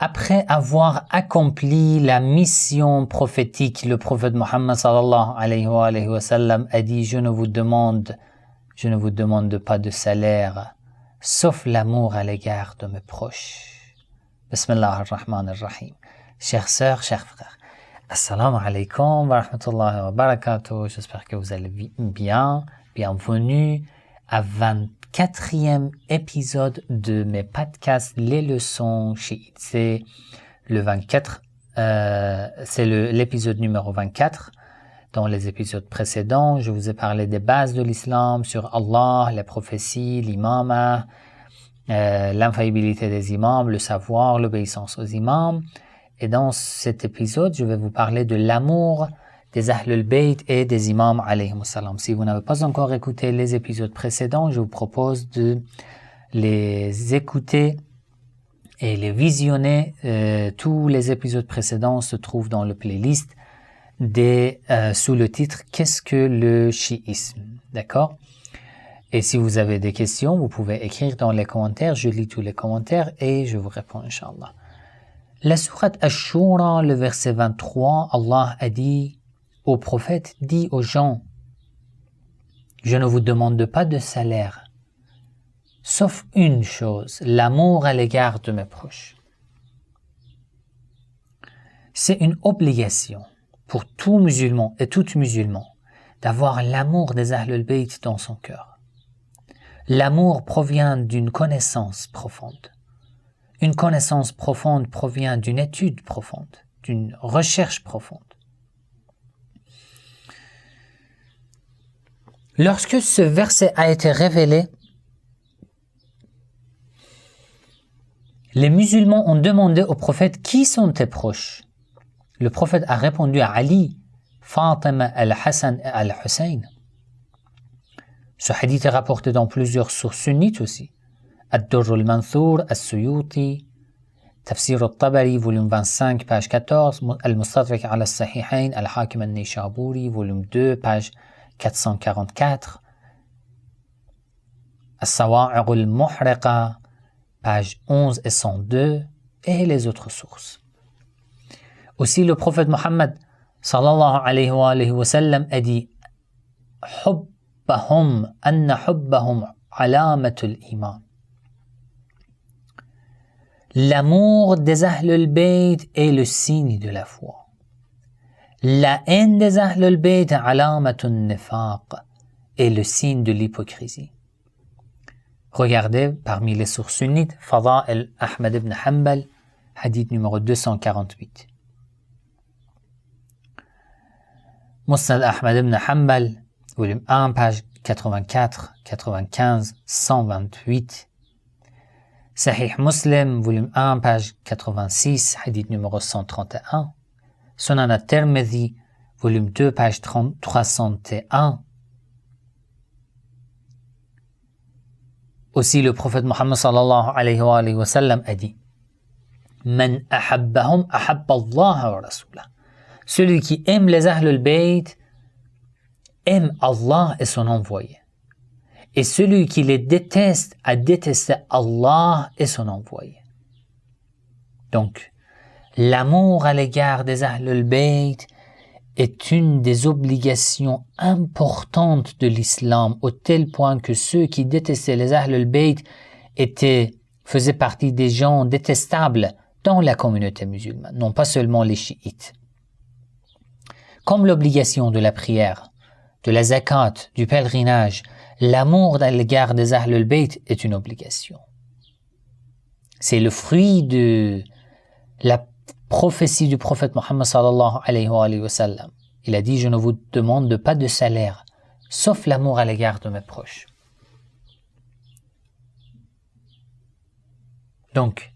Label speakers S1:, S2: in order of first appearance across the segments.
S1: après avoir accompli la mission prophétique, le prophète Mohammed sallallahu alayhi wa sallam a dit: je ne vous demande pas de salaire, sauf l'amour à l'égard de mes proches. Bismillah ar-Rahman ar-Rahim. Chères sœurs, chers frères, assalamu alaikum wa rahmatullahi wa barakatuh. J'espère que vous allez bien. Bienvenue à 24e épisode de mes podcasts Les leçons chiites. C'est le 24, c'est l'épisode numéro 24. Dans les épisodes précédents, je vous ai parlé des bases de l'islam sur Allah, les prophéties, l'imama, l'infaillibilité des imams, le savoir, l'obéissance aux imams. Et dans cet épisode, je vais vous parler de l'amour des Ahlul Bayt et des imams alayhimus salam. Si vous n'avez pas encore écouté les épisodes précédents, je vous propose de les écouter et les visionner. Tous les épisodes précédents se trouvent dans le playlist sous le titre « Qu'est-ce que le chiisme ?» D'accord? Et si vous avez des questions, vous pouvez écrire dans les commentaires. Je lis tous les commentaires et je vous réponds, Inch'Allah. La sourate Ash-Shura, le verset 23, Allah a dit au prophète: dis aux gens, je ne vous demande pas de salaire, sauf une chose, l'amour à l'égard de mes proches. C'est une obligation pour tout musulman et toute musulman d'avoir l'amour des Ahlul Bayt dans son cœur. L'amour provient d'une connaissance profonde. Une connaissance profonde provient d'une étude profonde, d'une recherche profonde. Lorsque ce verset a été révélé, les musulmans ont demandé au prophète: qui sont tes proches? Le prophète a répondu à Ali, Fatima, Al-Hassan et Al-Hussein. Ce hadith est rapporté dans plusieurs sources sunnites aussi. Ad-Durr al-Manthur, As-Suyuti, Tafsir al-Tabari, volume 25, page 14, Al-Mustadrak ala al-Sahihain, Al-Hakim al-Nishaburi, volume 2, page 444, As-Sawa'iq al-Muhriqa, page 11 et 102, et les autres sources. Aussi, le prophète Mohammed sallallahu alayhi wa sallam a dit: Hubbahum, anna hubbahum alamatul iman. L'amour des Ahlul Bayt est le signe de la foi. La haine des Ahlul Bayt alamatun nifaq est le signe de l'hypocrisie. Regardez parmi les sources sunnites, Fada'il Ahmad ibn Hanbal, hadith numéro 248. Musnad Ahmad ibn Hanbal, volume 1, page 84, 95, 128. Sahih Muslim, volume 1, page 86, hadith numéro 131. Sunan at-Tirmidhi, volume 2, page 301. Aussi, le prophète Mohammed sallallahu alayhi wa sallam a dit: Man ahabbahum ahabba Allah wa rasulah. Celui qui aime les Ahlul Bayt aime Allah et son envoyé. Et celui qui les déteste a détesté Allah et son envoyé. Donc, l'amour à l'égard des Ahlul Bayt est une des obligations importantes de l'islam, au tel point que ceux qui détestaient les Ahlul Bayt faisaient partie des gens détestables dans la communauté musulmane, non pas seulement les chiites. Comme l'obligation de la prière, de la zakat, du pèlerinage, l'amour à l'égard des Ahlul Bayt est une obligation. C'est le fruit de la prophétie du prophète Mohammed sallallahu alayhi wa sallam. Il a dit: je ne vous demande pas de salaire, sauf l'amour à l'égard de mes proches. Donc,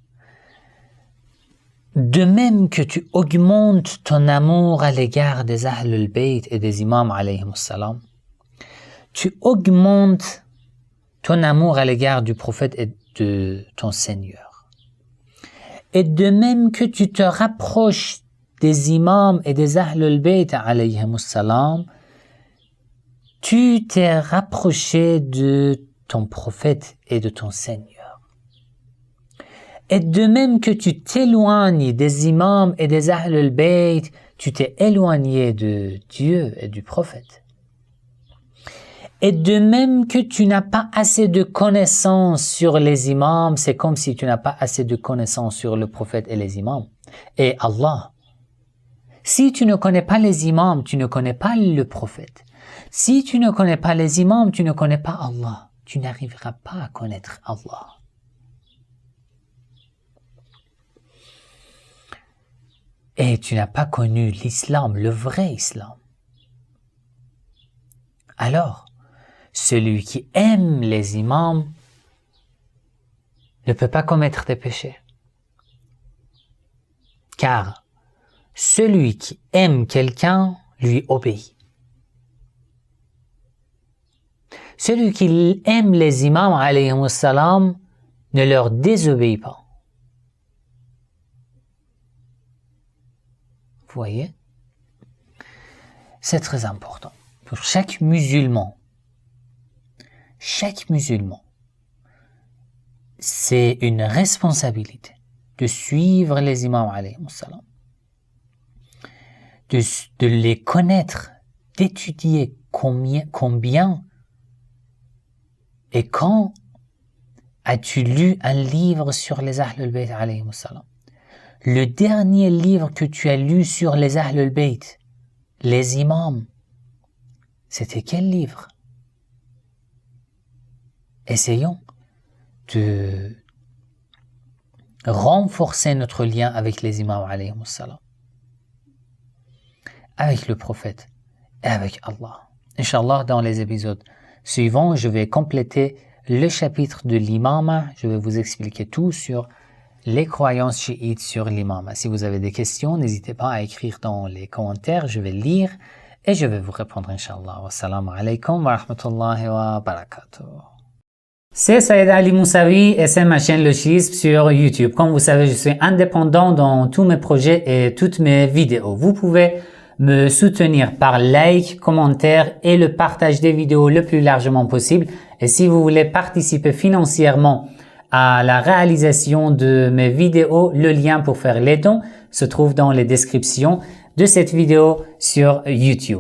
S1: de même que tu augmentes ton amour à l'égard des Ahlul Bayt et des imams alayhimus salam, tu augmentes ton amour à l'égard du prophète et de ton Seigneur. Et de même que tu te rapproches des imams et des Ahlul Bayt alayhimus salam, tu t'es rapproché de ton prophète et de ton Seigneur. Et de même que tu t'éloignes des imams et des Ahl al-Bayt, tu t'es éloigné de Dieu et du prophète. Et de même que tu n'as pas assez de connaissances sur les imams, c'est comme si tu n'as pas assez de connaissances sur le prophète et les imams. Et Allah. Si tu ne connais pas les imams, tu ne connais pas le prophète. Si tu ne connais pas les imams, tu ne connais pas Allah. Tu n'arriveras pas à connaître Allah. Et tu n'as pas connu l'islam, le vrai islam. Alors, celui qui aime les imams ne peut pas commettre des péchés. Car celui qui aime quelqu'un lui obéit. Celui qui aime les imams, alayhimus salam, ne leur désobéit pas. Vous voyez? C'est très important. Pour chaque musulman, c'est une responsabilité de suivre les imams, alayhimus salam, de les connaître, d'étudier combien et quand as-tu lu un livre sur les Ahl al-Bayt, alayhimus salam? Le dernier livre que tu as lu sur les Ahl al-Bayt, les imams, c'était quel livre? Essayons de renforcer notre lien avec les imams, alayhimus salam, avec le prophète et avec Allah. Inch'Allah, dans les épisodes suivants, je vais compléter le chapitre de l'imama. Je vais vous expliquer tout sur les croyances chiites sur l'imama. Si vous avez des questions, n'hésitez pas à écrire dans les commentaires. Je vais lire et je vais vous répondre, Inch'Allah. Wassalamu alaikum wa rahmatullahi wa barakatuh. C'est Saïd Ali Moussaoui et c'est ma chaîne Le Chiisme sur YouTube. Comme vous savez, je suis indépendant dans tous mes projets et toutes mes vidéos. Vous pouvez me soutenir par like, commentaire et le partage des vidéos le plus largement possible. Et si vous voulez participer financièrement à la réalisation de mes vidéos, le lien pour faire les dons se trouve dans les descriptions de cette vidéo sur YouTube.